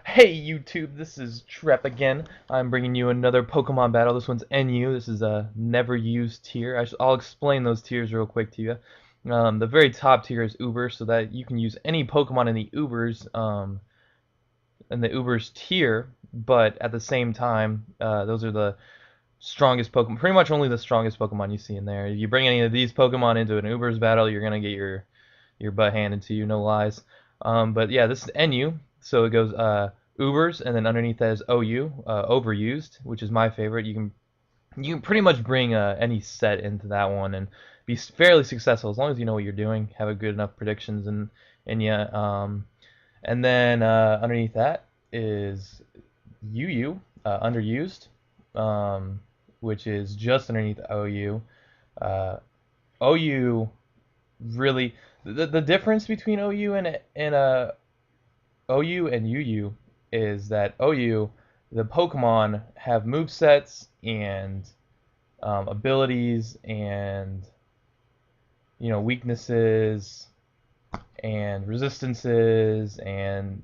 Hey YouTube, this is Trep again. I'm bringing you another Pokemon battle. This one's NU. This is a never used tier. I'll explain those tiers real quick to you. The very top tier is Uber, so that you can use any Pokemon in the Ubers tier, but at the same time, those are the strongest Pokemon. Pretty much only the strongest Pokemon you see in there. If you bring any of these Pokemon into an Ubers battle, you're gonna get your butt handed to you, no lies. But yeah, this is NU, so it goes Ubers, and then underneath that is OU, overused, which is my favorite. You can pretty much bring any set into that one and be fairly successful as long as you know what you're doing, have a good enough predictions, and yeah. And then underneath that is UU, underused, which is just underneath OU. Uh, OU really the difference between OU and UU is that OU, the Pokemon have move sets and abilities and weaknesses and resistances and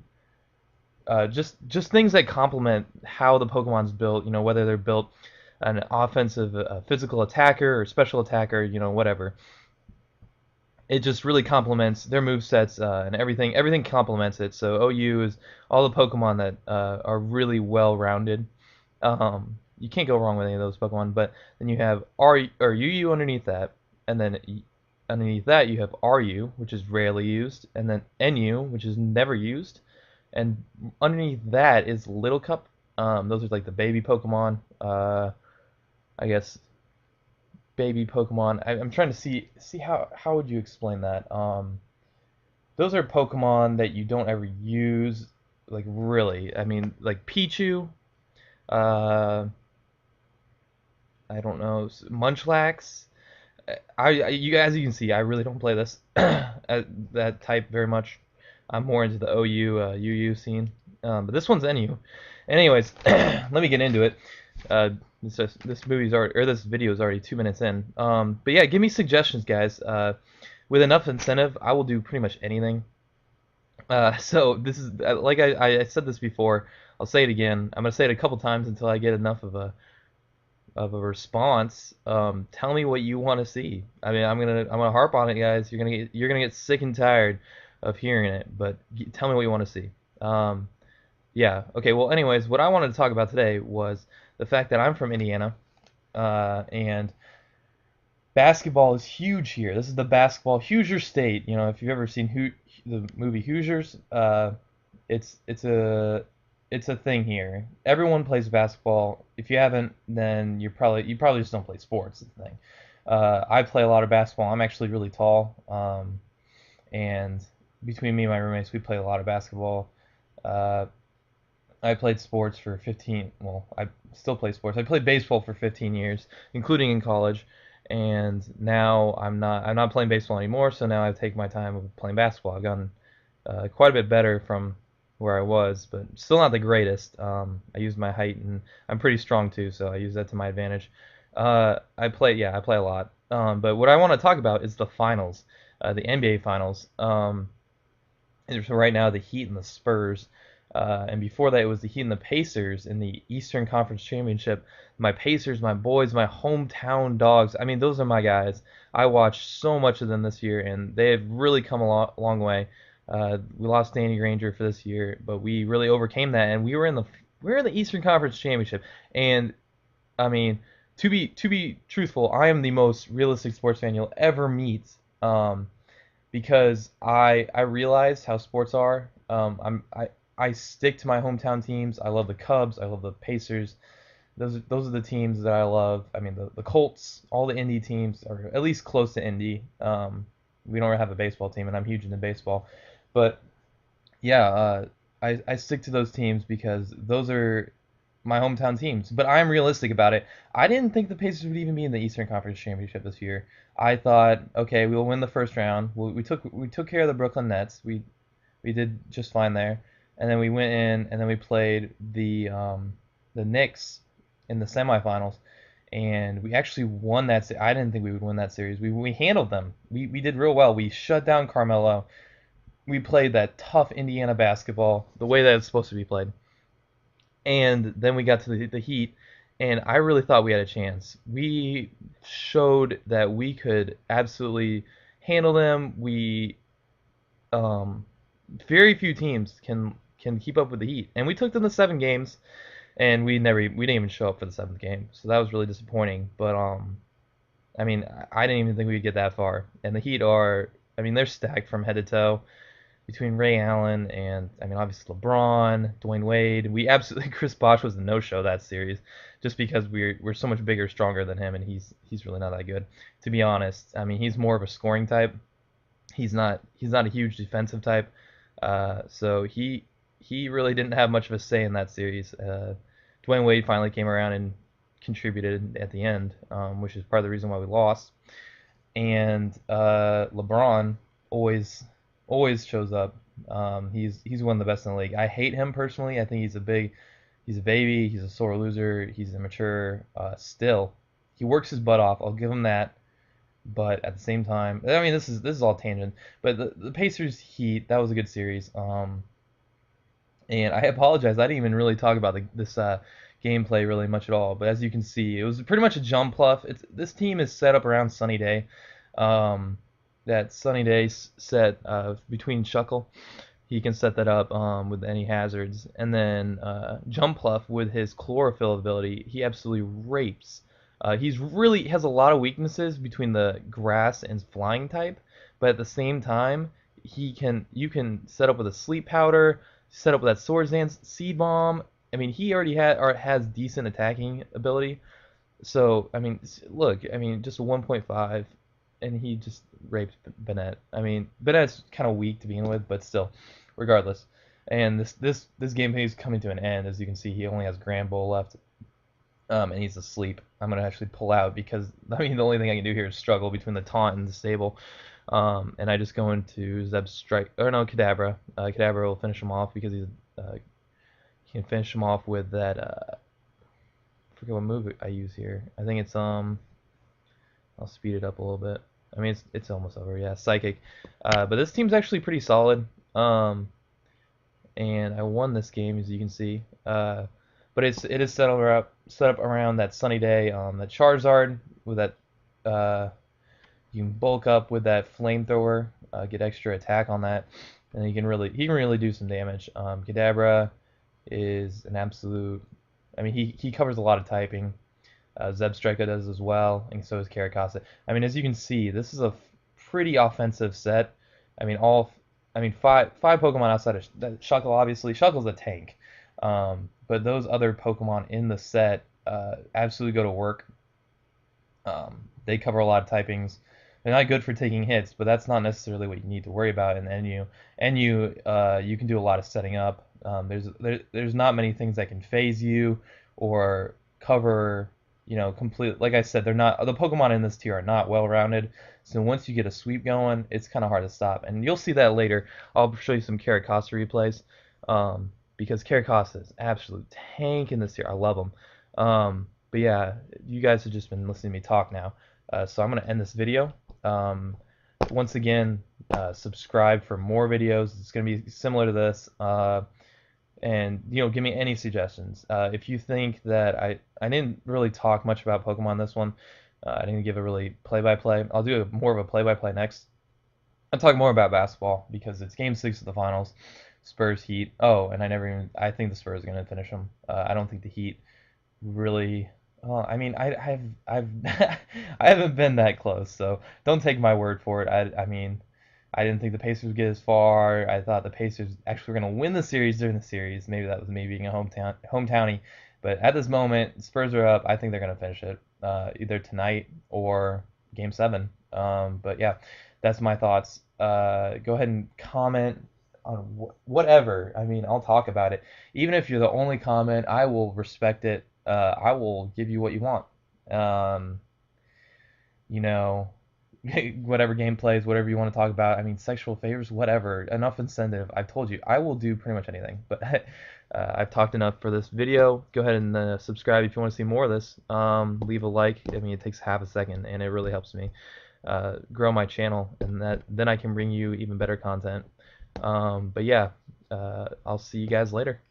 just things that complement how the Pokemon's built. Whether they're built an offensive, physical attacker or special attacker, whatever. It just really complements their move sets and everything. Everything complements it. So OU is all the Pokemon that are really well rounded. You can't go wrong with any of those Pokemon. But then you have UU underneath that, and then underneath that you have RU, which is rarely used, and then NU, which is never used, and underneath that is Little Cup. Those are like the baby Pokemon. I guess baby Pokemon. I'm trying to see how would you explain that. Those are Pokemon that you don't ever use, like really. I mean, like Pichu. Uh, I don't know, Munchlax. As you can see, I really don't play this that type very much. I'm more into the OU UU scene, but this one's NU. Anyways, let me get into it. This video is already 2 minutes in. But yeah, give me suggestions, guys. With enough incentive, I will do pretty much anything. So this is like I said this before. I'll say it again. I'm gonna say it a couple times until I get enough of a response. Tell me what you want to see. I mean, I'm gonna harp on it, guys. You're gonna get sick and tired of hearing it, but tell me what you want to see. Yeah. Okay. Well, anyways, what I wanted to talk about today was the fact that I'm from Indiana, and basketball is huge here. This is the basketball Hoosier state. If you've ever seen the movie Hoosiers, it's a thing here. Everyone plays basketball. If you haven't, then you probably just don't play sports. It's the thing. I play a lot of basketball. I'm actually really tall, and between me and my roommates, we play a lot of basketball. Uh, I played sports for 15. Well, I still play sports. I played baseball for 15 years, including in college, and now I'm not playing baseball anymore. So now I take my time with playing basketball. I've gotten quite a bit better from where I was, but still not the greatest. I use my height, and I'm pretty strong too, so I use that to my advantage. I play a lot. But what I want to talk about is the finals, the NBA finals. So right now the Heat and the Spurs, and before that it was the Heat and the Pacers in the Eastern Conference Championship. My Pacers, my boys, my hometown dogs. I mean, those are my guys. I watched so much of them this year, and they have really come a long way. We lost Danny Granger for this year, but we really overcame that, and we were in the Eastern Conference Championship. And I mean, to be truthful, I am the most realistic sports fan you'll ever meet. Because I realize how sports are. I stick to my hometown teams. I love the Cubs. I love the Pacers. Those are the teams that I love. I mean, the Colts, all the Indy teams are at least close to Indy. We don't have a baseball team, and I'm huge into baseball. But yeah, I stick to those teams because those are my hometown teams. But I'm realistic about it. I didn't think the Pacers would even be in the Eastern Conference Championship this year. I thought, okay, we'll win the first round. We took care of the Brooklyn Nets. We did just fine there, and then we went in and then we played the Knicks in the semifinals, and we actually won that. I didn't think we would win that series. We handled them. We did real well. We shut down Carmelo. we played that tough Indiana basketball the way that it's supposed to be played. And then we got to the Heat, and I really thought we had a chance. We showed that we could absolutely handle them. We um, very few teams can keep up with the Heat, and we took them to 7 games, and we didn't even show up for the 7th game, so that was really disappointing. But I mean, I didn't even think we'd get that far, and the Heat are, I mean, they're stacked from head to toe between Ray Allen and, I mean, obviously LeBron, Dwayne Wade. We absolutely Chris Bosh was a no-show that series, just because we're so much bigger, stronger than him, and he's really not that good, to be honest. I mean, he's more of a scoring type. He's not a huge defensive type. So he really didn't have much of a say in that series. Dwayne Wade finally came around and contributed at the end, which is part of the reason why we lost. And LeBron always shows up. He's one of the best in the league. I hate him personally. I think he's a baby. He's a sore loser. He's immature. Still, he works his butt off. I'll give him that. But at the same time, I mean, this is all tangent. But the Pacers Heat, that was a good series. And I apologize. I didn't even really talk about this gameplay really much at all. But as you can see, it was pretty much a jump bluff. This team is set up around Sunny Day. That Sunny Day set between Shuckle. He can set that up with any hazards. And then Jump Pluff with his chlorophyll ability, he absolutely rapes. He has a lot of weaknesses between the grass and flying type, but at the same time, you can set up with a sleep powder, set up with that Swords Dance, Seed Bomb. I mean, he already has decent attacking ability. So, I mean, look, I mean, just a 1.5, and he just raped Bennett. I mean, Bennett's kind of weak to begin with, but still, regardless. And this gameplay is coming to an end. As you can see, he only has Grand Bowl left, and he's asleep. I'm gonna actually pull out because I mean the only thing I can do here is struggle between the taunt and the stable. And I just go into Zeb Strike, or no, Kadabra. Kadabra will finish him off because he can finish him off with that. I forget what move I use here. I think it's I'll speed it up a little bit. I mean it's almost over. Yeah, Psychic. But this team's actually pretty solid. And I won this game, as you can see. But it is set up around that Sunny Day. That Charizard with that you can bulk up with that flamethrower, get extra attack on that, and he can really do some damage. Kadabra is an absolute. I mean, he covers a lot of typing. Zebstrika does as well, and so does Karakasa. I mean, as you can see, this is a pretty offensive set. I mean, five Pokemon outside of Shuckle, obviously. Shuckle's a tank. But those other Pokemon in the set absolutely go to work. They cover a lot of typings. They're not good for taking hits, but that's not necessarily what you need to worry about in NU. NU, you can do a lot of setting up. There's not many things that can phase you or cover, complete. Like I said, the Pokemon in this tier are not well-rounded. So once you get a sweep going, it's kind of hard to stop. And you'll see that later. I'll show you some Karakasa replays. Because Karakasa is absolute tank in this tier. I love him. But yeah, you guys have just been listening to me talk now. So I'm going to end this video. Once again, subscribe for more videos. It's going to be similar to this. And give me any suggestions. If you think that I didn't really talk much about Pokemon this one, I didn't give a really play-by-play. I'll do more of a play-by-play next. I'll talk more about basketball because it's Game 6 of the finals. Spurs Heat. Oh, and I think the Spurs are going to finish them. I don't think the Heat really. Well, I mean, I've I haven't been that close, so don't take my word for it. I mean, I didn't think the Pacers would get as far. I thought the Pacers actually were going to win the series during the series. Maybe that was me being a hometownie. But at this moment, Spurs are up. I think they're going to finish it either tonight or Game 7. But yeah, that's my thoughts. Go ahead and comment on whatever. I mean, I'll talk about it. Even if you're the only comment, I will respect it. I will give you what you want. Whatever gameplays, whatever you want to talk about. I mean, sexual favors, whatever. Enough incentive. I've told you, I will do pretty much anything. But I've talked enough for this video. Go ahead and subscribe if you want to see more of this. Leave a like. I mean, it takes half a second, and it really helps me grow my channel, and then I can bring you even better content. But yeah, I'll see you guys later.